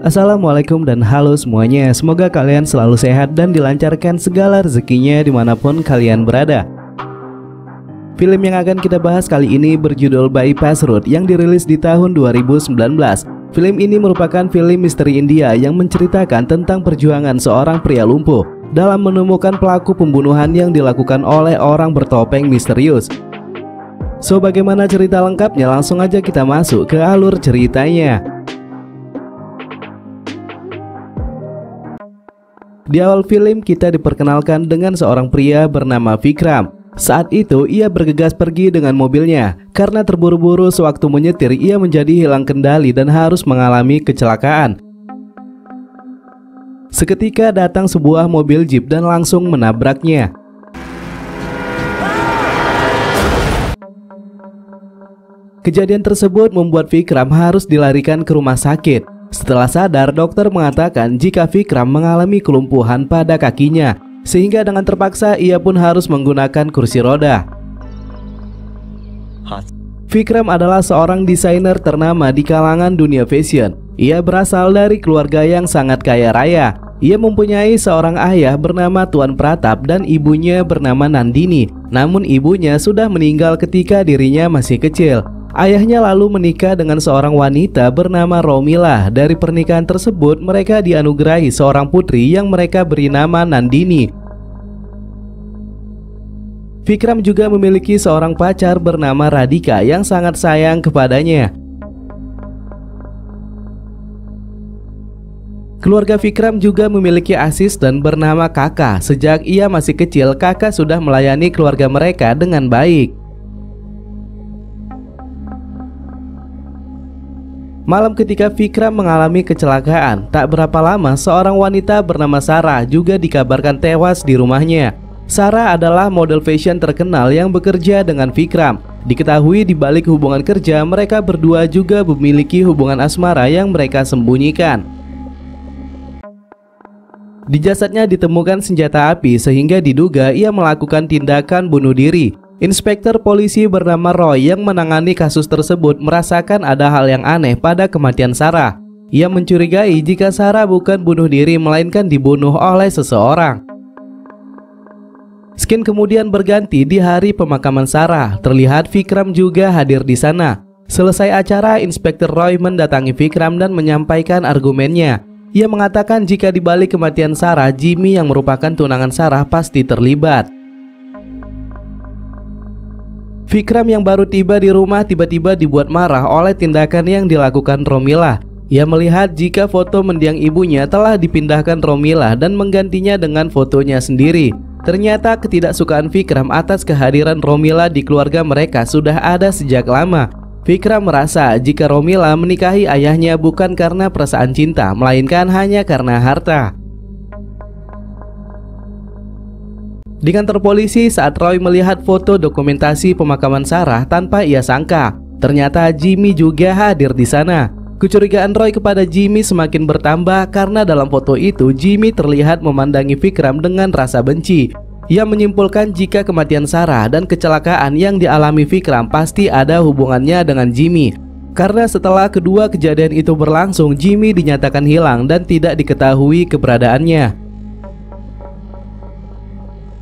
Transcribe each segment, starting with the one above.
Assalamualaikum dan halo semuanya. Semoga kalian selalu sehat dan dilancarkan segala rezekinya dimanapun kalian berada. Film yang akan kita bahas kali ini berjudul Bypass Road yang dirilis di tahun 2019. Film ini merupakan film misteri India yang menceritakan tentang perjuangan seorang pria lumpuh dalam menemukan pelaku pembunuhan yang dilakukan oleh orang bertopeng misterius. So, bagaimana cerita lengkapnya? Langsung aja kita masuk ke alur ceritanya. Di awal film kita diperkenalkan dengan seorang pria bernama Vikram. Saat itu ia bergegas pergi dengan mobilnya. Karena terburu-buru sewaktu menyetir, ia menjadi hilang kendali dan harus mengalami kecelakaan. Seketika datang sebuah mobil jeep dan langsung menabraknya. Kejadian tersebut membuat Vikram harus dilarikan ke rumah sakit. Setelah sadar, dokter mengatakan jika Vikram mengalami kelumpuhan pada kakinya, sehingga dengan terpaksa ia pun harus menggunakan kursi roda. Vikram adalah seorang desainer ternama di kalangan dunia fashion. Ia berasal dari keluarga yang sangat kaya raya. Ia mempunyai seorang ayah bernama Tuan Pratap dan ibunya bernama Nandini. Namun ibunya sudah meninggal ketika dirinya masih kecil. Ayahnya lalu menikah dengan seorang wanita bernama Romila. Dari pernikahan tersebut mereka dianugerahi seorang putri yang mereka beri nama Nandini. Vikram juga memiliki seorang pacar bernama Radhika yang sangat sayang kepadanya. Keluarga Vikram juga memiliki asisten bernama Kakak. Sejak ia masih kecil, Kakak sudah melayani keluarga mereka dengan baik. Malam ketika Vikram mengalami kecelakaan, tak berapa lama seorang wanita bernama Sarah juga dikabarkan tewas di rumahnya. Sarah adalah model fashion terkenal yang bekerja dengan Vikram. Diketahui di balik hubungan kerja, mereka berdua juga memiliki hubungan asmara yang mereka sembunyikan. Di jasadnya ditemukan senjata api sehingga diduga ia melakukan tindakan bunuh diri. Inspektur polisi bernama Roy yang menangani kasus tersebut merasakan ada hal yang aneh pada kematian Sarah. Ia mencurigai jika Sarah bukan bunuh diri melainkan dibunuh oleh seseorang. Scene kemudian berganti di hari pemakaman Sarah. Terlihat Vikram juga hadir di sana. Selesai acara, Inspektur Roy mendatangi Vikram dan menyampaikan argumennya. Ia mengatakan jika di balik kematian Sarah, Jimmy yang merupakan tunangan Sarah pasti terlibat. Vikram yang baru tiba di rumah tiba-tiba dibuat marah oleh tindakan yang dilakukan Romila. Ia melihat jika foto mendiang ibunya telah dipindahkan Romila dan menggantinya dengan fotonya sendiri. Ternyata ketidaksukaan Vikram atas kehadiran Romila di keluarga mereka sudah ada sejak lama. Vikram merasa jika Romila menikahi ayahnya bukan karena perasaan cinta, melainkan hanya karena harta. Di kantor polisi, saat Roy melihat foto dokumentasi pemakaman Sarah tanpa ia sangka, ternyata Jimmy juga hadir di sana. Kecurigaan Roy kepada Jimmy semakin bertambah karena dalam foto itu Jimmy terlihat memandangi Vikram dengan rasa benci. Ia menyimpulkan jika kematian Sarah dan kecelakaan yang dialami Vikram pasti ada hubungannya dengan Jimmy. Karena setelah kedua kejadian itu berlangsung, Jimmy dinyatakan hilang dan tidak diketahui keberadaannya.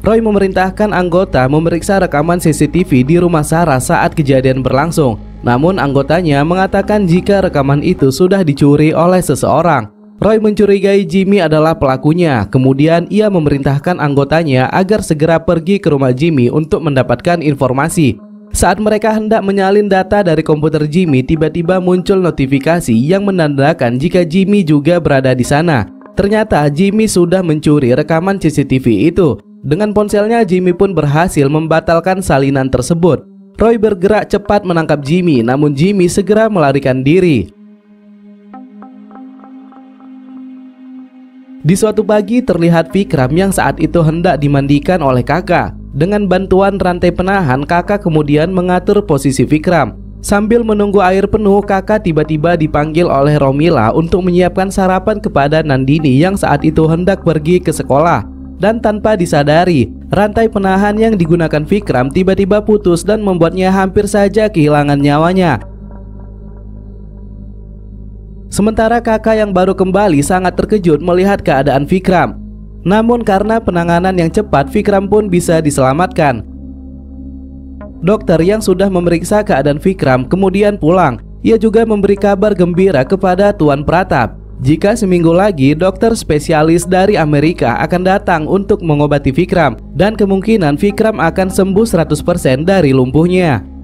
Roy memerintahkan anggota memeriksa rekaman CCTV di rumah Sarah saat kejadian berlangsung. Namun anggotanya mengatakan jika rekaman itu sudah dicuri oleh seseorang. Roy mencurigai Jimmy adalah pelakunya. Kemudian ia memerintahkan anggotanya agar segera pergi ke rumah Jimmy untuk mendapatkan informasi. Saat mereka hendak menyalin data dari komputer Jimmy, tiba-tiba muncul notifikasi yang menandakan jika Jimmy juga berada di sana. Ternyata Jimmy sudah mencuri rekaman CCTV itu. Dengan ponselnya, Jimmy pun berhasil membatalkan salinan tersebut. Roy bergerak cepat menangkap Jimmy, namun Jimmy segera melarikan diri. Di suatu pagi terlihat Vikram yang saat itu hendak dimandikan oleh Kakak. Dengan bantuan rantai penahan, Kakak kemudian mengatur posisi Vikram. Sambil menunggu air penuh, Kakak tiba-tiba dipanggil oleh Romila untuk menyiapkan sarapan kepada Nandini yang saat itu hendak pergi ke sekolah. Dan tanpa disadari, rantai penahan yang digunakan Vikram tiba-tiba putus dan membuatnya hampir saja kehilangan nyawanya. Sementara kakak yang baru kembali sangat terkejut melihat keadaan Vikram. Namun karena penanganan yang cepat, Vikram pun bisa diselamatkan. Dokter yang sudah memeriksa keadaan Vikram kemudian pulang. Ia juga memberi kabar gembira kepada Tuan Pratap jika seminggu lagi dokter spesialis dari Amerika akan datang untuk mengobati Vikram, dan kemungkinan Vikram akan sembuh 100% dari lumpuhnya.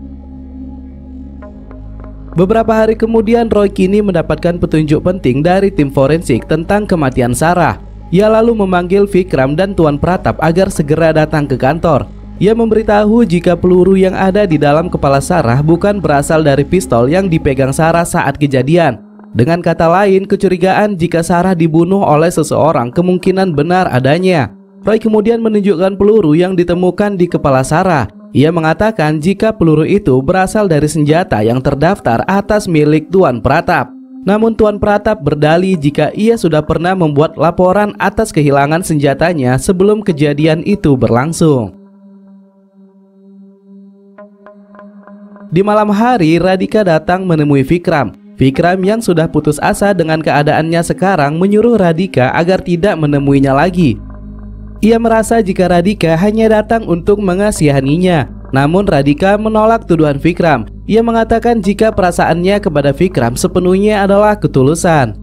Beberapa hari kemudian Roy kini mendapatkan petunjuk penting dari tim forensik tentang kematian Sarah. Ia lalu memanggil Vikram dan Tuan Pratap agar segera datang ke kantor. Ia memberitahu jika peluru yang ada di dalam kepala Sarah bukan berasal dari pistol yang dipegang Sarah saat kejadian. Dengan kata lain, kecurigaan jika Sarah dibunuh oleh seseorang kemungkinan benar adanya. Roy kemudian menunjukkan peluru yang ditemukan di kepala Sarah. Ia mengatakan jika peluru itu berasal dari senjata yang terdaftar atas milik Tuan Pratap. Namun Tuan Pratap berdalih jika ia sudah pernah membuat laporan atas kehilangan senjatanya sebelum kejadian itu berlangsung. Di malam hari, Radhika datang menemui Vikram. Vikram yang sudah putus asa dengan keadaannya sekarang menyuruh Radhika agar tidak menemuinya lagi. Ia merasa jika Radhika hanya datang untuk mengasihaninya. Namun Radhika menolak tuduhan Vikram. Ia mengatakan jika perasaannya kepada Vikram sepenuhnya adalah ketulusan.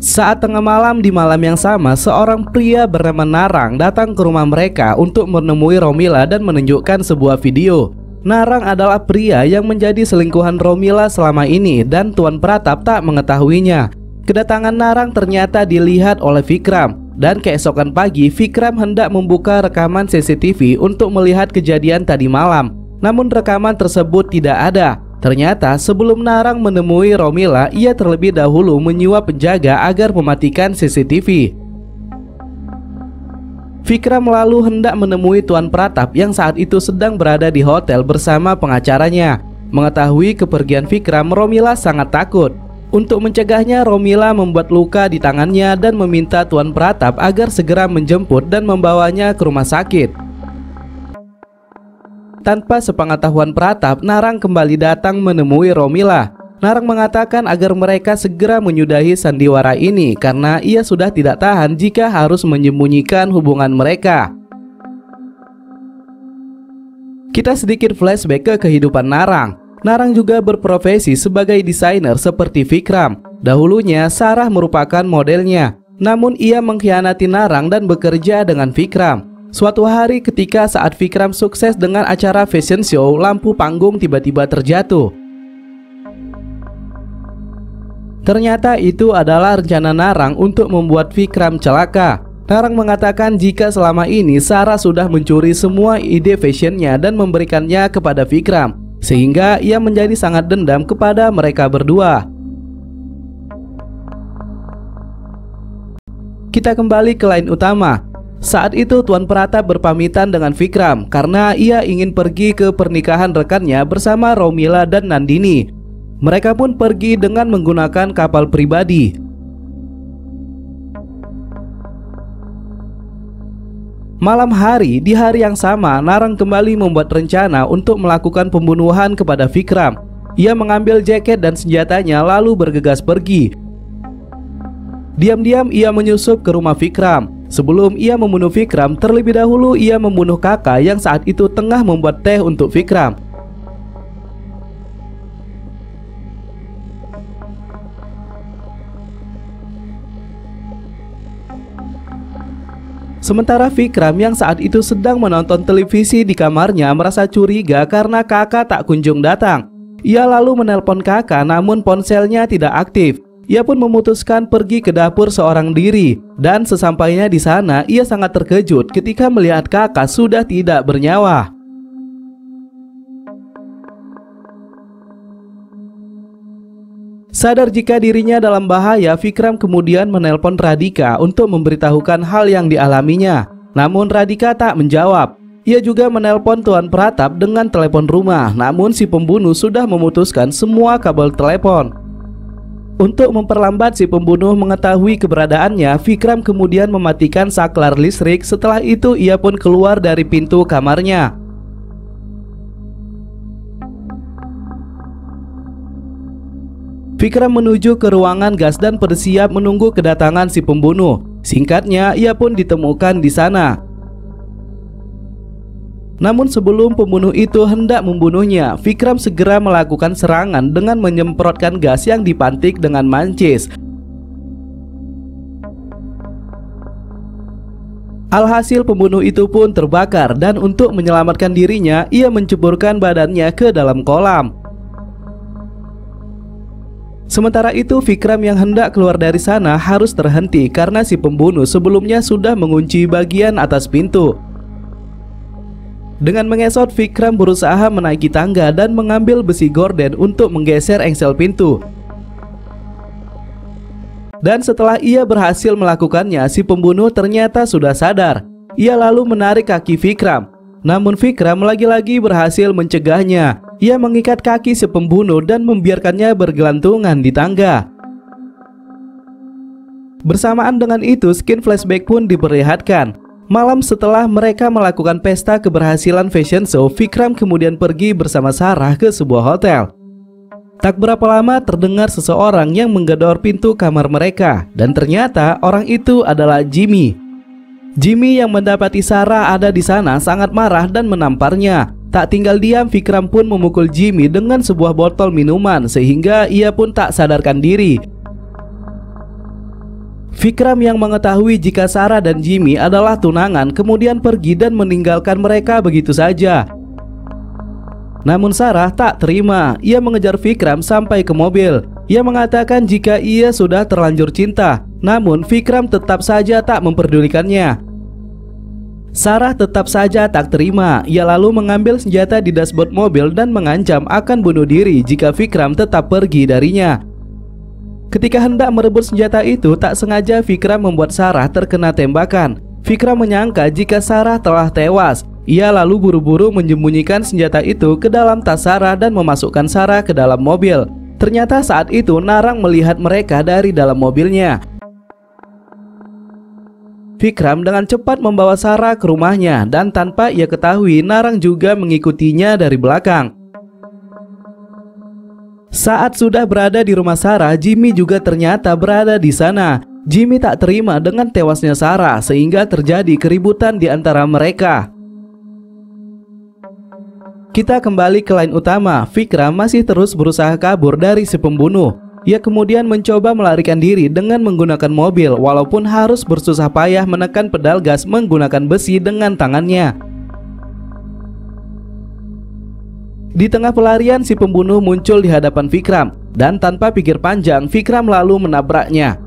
Saat tengah malam di malam yang sama, seorang pria bernama Narang datang ke rumah mereka untuk menemui Romila dan menunjukkan sebuah video. Narang adalah pria yang menjadi selingkuhan Romila selama ini dan Tuan Pratap tak mengetahuinya. Kedatangan Narang ternyata dilihat oleh Vikram, dan keesokan pagi Vikram hendak membuka rekaman CCTV untuk melihat kejadian tadi malam. Namun rekaman tersebut tidak ada. Ternyata sebelum Narang menemui Romila, ia terlebih dahulu menyuap penjaga agar mematikan CCTV. Vikram lalu hendak menemui Tuan Pratap yang saat itu sedang berada di hotel bersama pengacaranya. Mengetahui kepergian Vikram, Romila sangat takut. Untuk mencegahnya, Romila membuat luka di tangannya dan meminta Tuan Pratap agar segera menjemput dan membawanya ke rumah sakit. Tanpa sepengetahuan Pratap, Narang kembali datang menemui Romila. Narang mengatakan agar mereka segera menyudahi sandiwara ini karena ia sudah tidak tahan jika harus menyembunyikan hubungan mereka. Kita sedikit flashback ke kehidupan Narang. Narang juga berprofesi sebagai desainer seperti Vikram. Dahulunya Sarah merupakan modelnya, namun ia mengkhianati Narang dan bekerja dengan Vikram. Suatu hari ketika saat Vikram sukses dengan acara fashion show, lampu panggung tiba-tiba terjatuh. Ternyata itu adalah rencana Narang untuk membuat Vikram celaka. Narang mengatakan jika selama ini Sarah sudah mencuri semua ide fashionnya dan memberikannya kepada Vikram, sehingga ia menjadi sangat dendam kepada mereka berdua. Kita kembali ke line utama. Saat itu Tuan Pratap berpamitan dengan Vikram karena ia ingin pergi ke pernikahan rekannya bersama Romila dan Nandini. Mereka pun pergi dengan menggunakan kapal pribadi. Malam hari, di hari yang sama, Narang kembali membuat rencana untuk melakukan pembunuhan kepada Vikram. Ia mengambil jaket dan senjatanya lalu bergegas pergi. Diam-diam ia menyusup ke rumah Vikram. Sebelum ia membunuh Vikram, terlebih dahulu ia membunuh kakak yang saat itu tengah membuat teh untuk Vikram. Sementara Vikram yang saat itu sedang menonton televisi di kamarnya merasa curiga karena kakak tak kunjung datang. Ia lalu menelpon kakak namun ponselnya tidak aktif. Ia pun memutuskan pergi ke dapur seorang diri, dan sesampainya di sana ia sangat terkejut ketika melihat kakak sudah tidak bernyawa. Sadar jika dirinya dalam bahaya, Vikram kemudian menelpon Radhika untuk memberitahukan hal yang dialaminya. Namun Radhika tak menjawab. Ia juga menelpon Tuan Pratap dengan telepon rumah, namun si pembunuh sudah memutuskan semua kabel telepon. Untuk memperlambat si pembunuh mengetahui keberadaannya, Vikram kemudian mematikan saklar listrik. Setelah itu ia pun keluar dari pintu kamarnya. Vikram menuju ke ruangan gas dan bersiap menunggu kedatangan si pembunuh. Singkatnya, ia pun ditemukan di sana. Namun sebelum pembunuh itu hendak membunuhnya, Vikram segera melakukan serangan dengan menyemprotkan gas yang dipantik dengan mancis. Alhasil pembunuh itu pun terbakar dan untuk menyelamatkan dirinya, ia menceburkan badannya ke dalam kolam. Sementara itu, Vikram yang hendak keluar dari sana harus terhenti karena si pembunuh sebelumnya sudah mengunci bagian atas pintu. Dengan mengesot, Vikram berusaha menaiki tangga dan mengambil besi gorden untuk menggeser engsel pintu. Dan setelah ia berhasil melakukannya, si pembunuh ternyata sudah sadar. Ia lalu menarik kaki Vikram. Namun Vikram lagi-lagi berhasil mencegahnya. Ia mengikat kaki si pembunuh dan membiarkannya bergelantungan di tangga. Bersamaan dengan itu, skin flashback pun diperlihatkan. Malam setelah mereka melakukan pesta keberhasilan fashion show, Vikram kemudian pergi bersama Sarah ke sebuah hotel. Tak berapa lama terdengar seseorang yang menggedor pintu kamar mereka, dan ternyata orang itu adalah Jimmy. Jimmy yang mendapati Sarah ada di sana sangat marah dan menamparnya. Tak tinggal diam, Vikram pun memukul Jimmy dengan sebuah botol minuman sehingga ia pun tak sadarkan diri. Vikram yang mengetahui jika Sarah dan Jimmy adalah tunangan kemudian pergi dan meninggalkan mereka begitu saja. Namun Sarah tak terima. Ia mengejar Vikram sampai ke mobil. Ia mengatakan jika ia sudah terlanjur cinta. Namun Vikram tetap saja tak memperdulikannya. Sarah tetap saja tak terima. Ia lalu mengambil senjata di dashboard mobil dan mengancam akan bunuh diri jika Vikram tetap pergi darinya. Ketika hendak merebut senjata itu, tak sengaja Vikram membuat Sarah terkena tembakan. Vikram menyangka jika Sarah telah tewas. Ia lalu buru-buru menyembunyikan senjata itu ke dalam tas Sarah dan memasukkan Sarah ke dalam mobil. Ternyata saat itu Narang melihat mereka dari dalam mobilnya. Vikram dengan cepat membawa Sarah ke rumahnya dan tanpa ia ketahui Narang juga mengikutinya dari belakang. Saat sudah berada di rumah Sarah, Jimmy juga ternyata berada di sana. Jimmy tak terima dengan tewasnya Sarah sehingga terjadi keributan di antara mereka. Kita kembali ke line utama. Vikram masih terus berusaha kabur dari si pembunuh. Ia kemudian mencoba melarikan diri dengan menggunakan mobil, walaupun harus bersusah payah menekan pedal gas menggunakan besi dengan tangannya. Di tengah pelarian, si pembunuh muncul di hadapan Vikram, dan tanpa pikir panjang, Vikram lalu menabraknya.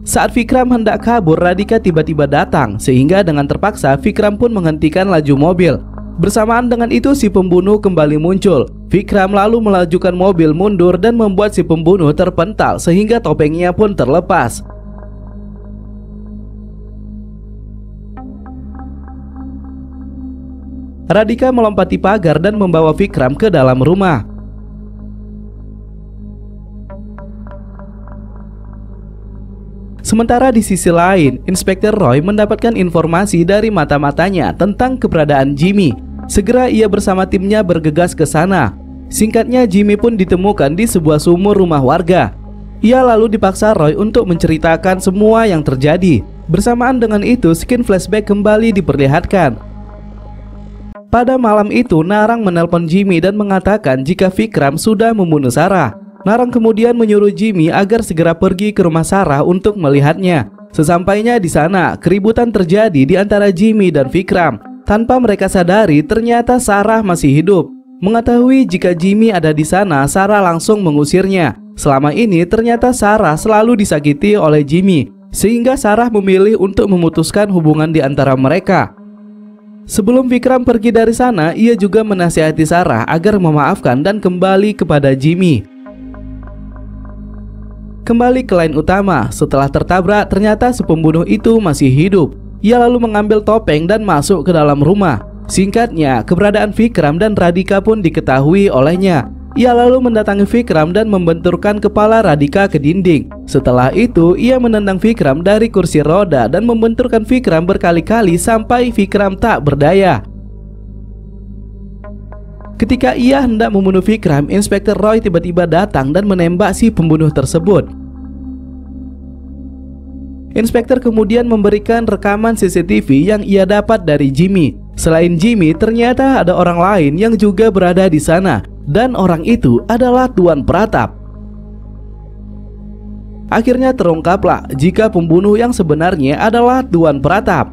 Saat Vikram hendak kabur, Radhika tiba-tiba datang, sehingga dengan terpaksa Vikram pun menghentikan laju mobil. Bersamaan dengan itu, si pembunuh kembali muncul. Vikram lalu melajukan mobil mundur dan membuat si pembunuh terpental sehingga topengnya pun terlepas. Radhika melompati pagar dan membawa Vikram ke dalam rumah. Sementara di sisi lain, Inspektur Roy mendapatkan informasi dari mata-matanya tentang keberadaan Jimmy. Segera ia bersama timnya bergegas ke sana. Singkatnya, Jimmy pun ditemukan di sebuah sumur rumah warga. Ia lalu dipaksa Roy untuk menceritakan semua yang terjadi. Bersamaan dengan itu, skin flashback kembali diperlihatkan. Pada malam itu, Narang menelpon Jimmy dan mengatakan jika Vikram sudah membunuh Sarah. Narang kemudian menyuruh Jimmy agar segera pergi ke rumah Sarah untuk melihatnya. Sesampainya di sana, keributan terjadi di antara Jimmy dan Vikram. Tanpa mereka sadari, ternyata Sarah masih hidup. Mengetahui jika Jimmy ada di sana, Sarah langsung mengusirnya. Selama ini ternyata Sarah selalu disakiti oleh Jimmy, sehingga Sarah memilih untuk memutuskan hubungan di antara mereka. Sebelum Vikram pergi dari sana, ia juga menasihati Sarah agar memaafkan dan kembali kepada Jimmy. Kembali ke line utama, setelah tertabrak ternyata si pembunuh itu masih hidup. Ia lalu mengambil topeng dan masuk ke dalam rumah. Singkatnya, keberadaan Vikram dan Radhika pun diketahui olehnya. Ia lalu mendatangi Vikram dan membenturkan kepala Radhika ke dinding. Setelah itu, ia menendang Vikram dari kursi roda dan membenturkan Vikram berkali-kali sampai Vikram tak berdaya. Ketika ia hendak membunuh Vikram, Inspektur Roy tiba-tiba datang dan menembak si pembunuh tersebut. Inspektur kemudian memberikan rekaman CCTV yang ia dapat dari Jimmy. Selain Jimmy, ternyata ada orang lain yang juga berada di sana, dan orang itu adalah Tuan Pratap. Akhirnya terungkaplah jika pembunuh yang sebenarnya adalah Tuan Pratap.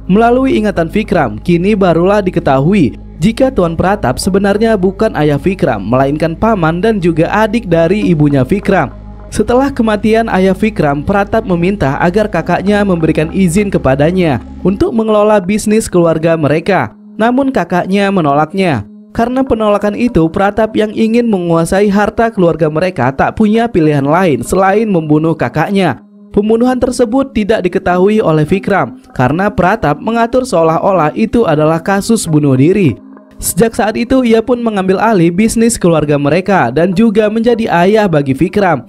Melalui ingatan Vikram, kini barulah diketahui jika Tuan Pratap sebenarnya bukan ayah Vikram, melainkan paman dan juga adik dari ibunya Vikram. Setelah kematian ayah Vikram, Pratap meminta agar kakaknya memberikan izin kepadanya untuk mengelola bisnis keluarga mereka. Namun kakaknya menolaknya. Karena penolakan itu, Pratap yang ingin menguasai harta keluarga mereka tak punya pilihan lain selain membunuh kakaknya. Pembunuhan tersebut tidak diketahui oleh Vikram karena Pratap mengatur seolah-olah itu adalah kasus bunuh diri. Sejak saat itu ia pun mengambil alih bisnis keluarga mereka dan juga menjadi ayah bagi Vikram.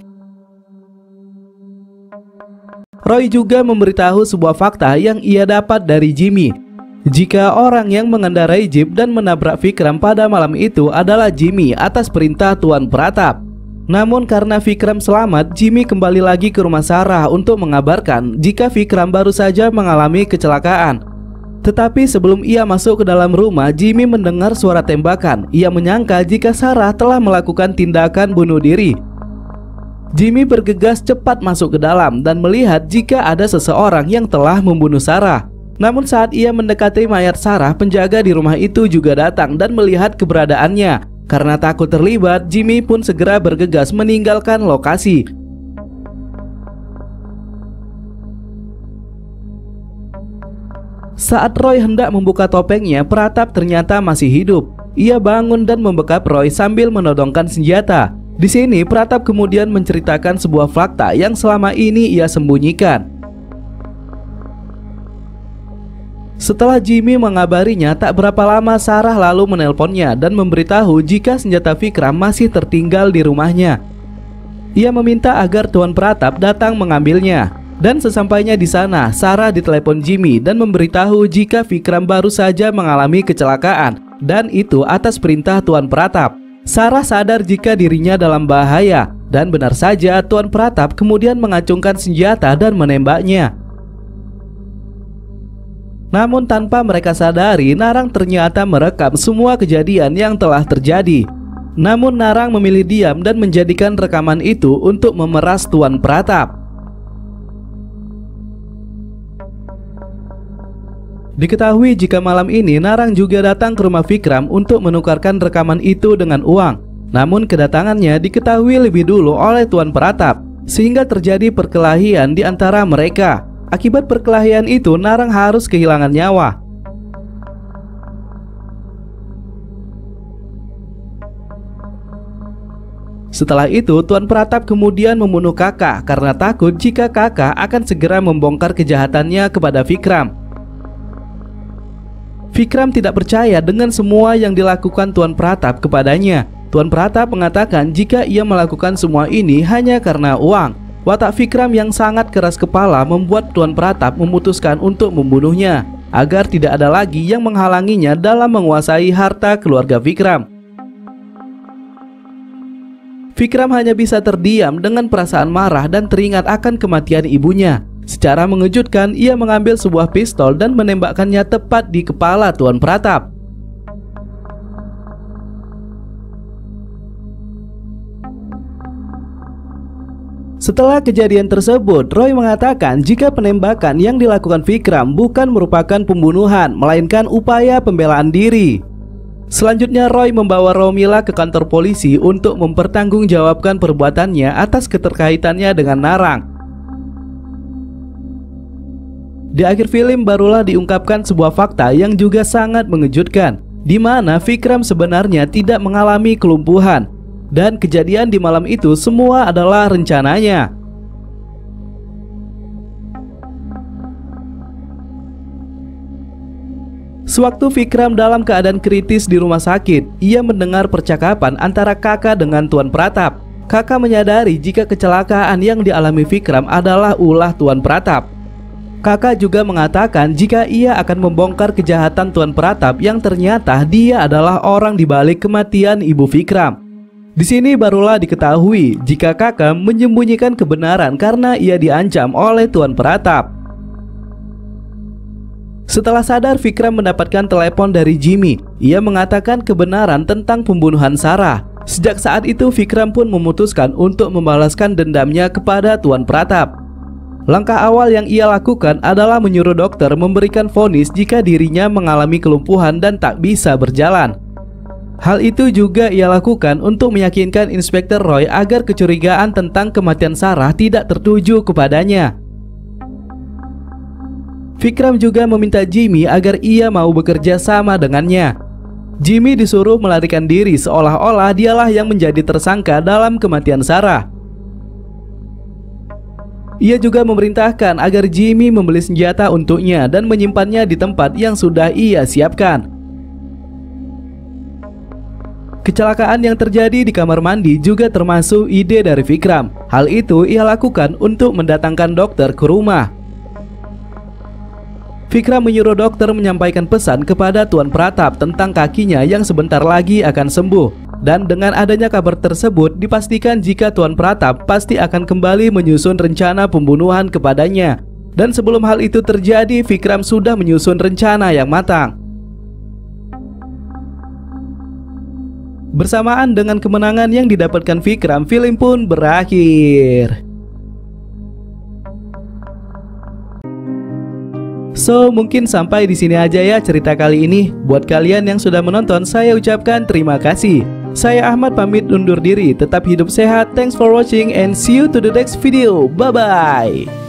Roy juga memberitahu sebuah fakta yang ia dapat dari Jimmy. Jika orang yang mengendarai jeep dan menabrak Vikram pada malam itu adalah Jimmy atas perintah Tuan Pratap. Namun karena Vikram selamat, Jimmy kembali lagi ke rumah Sarah untuk mengabarkan jika Vikram baru saja mengalami kecelakaan. Tetapi sebelum ia masuk ke dalam rumah, Jimmy mendengar suara tembakan. Ia menyangka jika Sarah telah melakukan tindakan bunuh diri. Jimmy bergegas cepat masuk ke dalam dan melihat jika ada seseorang yang telah membunuh Sarah. Namun saat ia mendekati mayat Sarah, penjaga di rumah itu juga datang dan melihat keberadaannya. Karena takut terlibat, Jimmy pun segera bergegas meninggalkan lokasi. Saat Roy hendak membuka topengnya, Pratap ternyata masih hidup. Ia bangun dan membekap Roy sambil menodongkan senjata. Di sini Pratap kemudian menceritakan sebuah fakta yang selama ini ia sembunyikan. Setelah Jimmy mengabarinya, tak berapa lama Sarah lalu menelponnya dan memberitahu jika senjata Vikram masih tertinggal di rumahnya. Ia meminta agar Tuan Pratap datang mengambilnya. Dan sesampainya di sana, Sarah ditelepon Jimmy dan memberitahu jika Vikram baru saja mengalami kecelakaan, dan itu atas perintah Tuan Pratap. Sarah sadar jika dirinya dalam bahaya, dan benar saja Tuan Pratap kemudian mengacungkan senjata dan menembaknya. Namun tanpa mereka sadari, Narang ternyata merekam semua kejadian yang telah terjadi. Namun Narang memilih diam dan menjadikan rekaman itu untuk memeras Tuan Pratap. Diketahui jika malam ini Narang juga datang ke rumah Vikram untuk menukarkan rekaman itu dengan uang. Namun kedatangannya diketahui lebih dulu oleh Tuan Pratap, sehingga terjadi perkelahian di antara mereka. Akibat perkelahian itu, Narang harus kehilangan nyawa. Setelah itu, Tuan Pratap kemudian membunuh kakak karena takut jika kakak akan segera membongkar kejahatannya kepada Vikram. Vikram tidak percaya dengan semua yang dilakukan Tuan Pratap kepadanya. Tuan Pratap mengatakan jika ia melakukan semua ini hanya karena uang. Watak Vikram yang sangat keras kepala membuat Tuan Pratap memutuskan untuk membunuhnya agar tidak ada lagi yang menghalanginya dalam menguasai harta keluarga Vikram. Vikram hanya bisa terdiam dengan perasaan marah dan teringat akan kematian ibunya. Secara mengejutkan, ia mengambil sebuah pistol dan menembakkannya tepat di kepala Tuan Pratap. Setelah kejadian tersebut, Roy mengatakan jika penembakan yang dilakukan Vikram bukan merupakan pembunuhan, melainkan upaya pembelaan diri. Selanjutnya Roy membawa Romila ke kantor polisi untuk mempertanggungjawabkan perbuatannya atas keterkaitannya dengan Narang. Di akhir film barulah diungkapkan sebuah fakta yang juga sangat mengejutkan, di mana Vikram sebenarnya tidak mengalami kelumpuhan, dan kejadian di malam itu semua adalah rencananya. Sewaktu Vikram dalam keadaan kritis di rumah sakit, ia mendengar percakapan antara kakak dengan Tuan Pratap. Kakak menyadari jika kecelakaan yang dialami Vikram adalah ulah Tuan Pratap. Kakak juga mengatakan jika ia akan membongkar kejahatan Tuan Pratap yang ternyata dia adalah orang di balik kematian Ibu Vikram. Di sini barulah diketahui jika kakak menyembunyikan kebenaran karena ia diancam oleh Tuan Pratap. Setelah sadar, Vikram mendapatkan telepon dari Jimmy. Ia mengatakan kebenaran tentang pembunuhan Sarah. Sejak saat itu Vikram pun memutuskan untuk membalaskan dendamnya kepada Tuan Pratap. Langkah awal yang ia lakukan adalah menyuruh dokter memberikan vonis jika dirinya mengalami kelumpuhan dan tak bisa berjalan. Hal itu juga ia lakukan untuk meyakinkan Inspektur Roy agar kecurigaan tentang kematian Sarah tidak tertuju kepadanya. Vikram juga meminta Jimmy agar ia mau bekerja sama dengannya. Jimmy disuruh melarikan diri seolah-olah dialah yang menjadi tersangka dalam kematian Sarah. Ia juga memerintahkan agar Jimmy membeli senjata untuknya dan menyimpannya di tempat yang sudah ia siapkan. Kecelakaan yang terjadi di kamar mandi juga termasuk ide dari Vikram. Hal itu ia lakukan untuk mendatangkan dokter ke rumah. Vikram menyuruh dokter menyampaikan pesan kepada Tuan Pratap tentang kakinya yang sebentar lagi akan sembuh. Dan dengan adanya kabar tersebut, dipastikan jika Tuan Pratap pasti akan kembali menyusun rencana pembunuhan kepadanya. Dan sebelum hal itu terjadi, Vikram sudah menyusun rencana yang matang. Bersamaan dengan kemenangan yang didapatkan Vikram, film pun berakhir. So, mungkin sampai di sini aja ya cerita kali ini. Buat kalian yang sudah menonton, saya ucapkan terima kasih. Saya Ahmad pamit undur diri. Tetap hidup sehat. Thanks for watching and see you to the next video. Bye bye.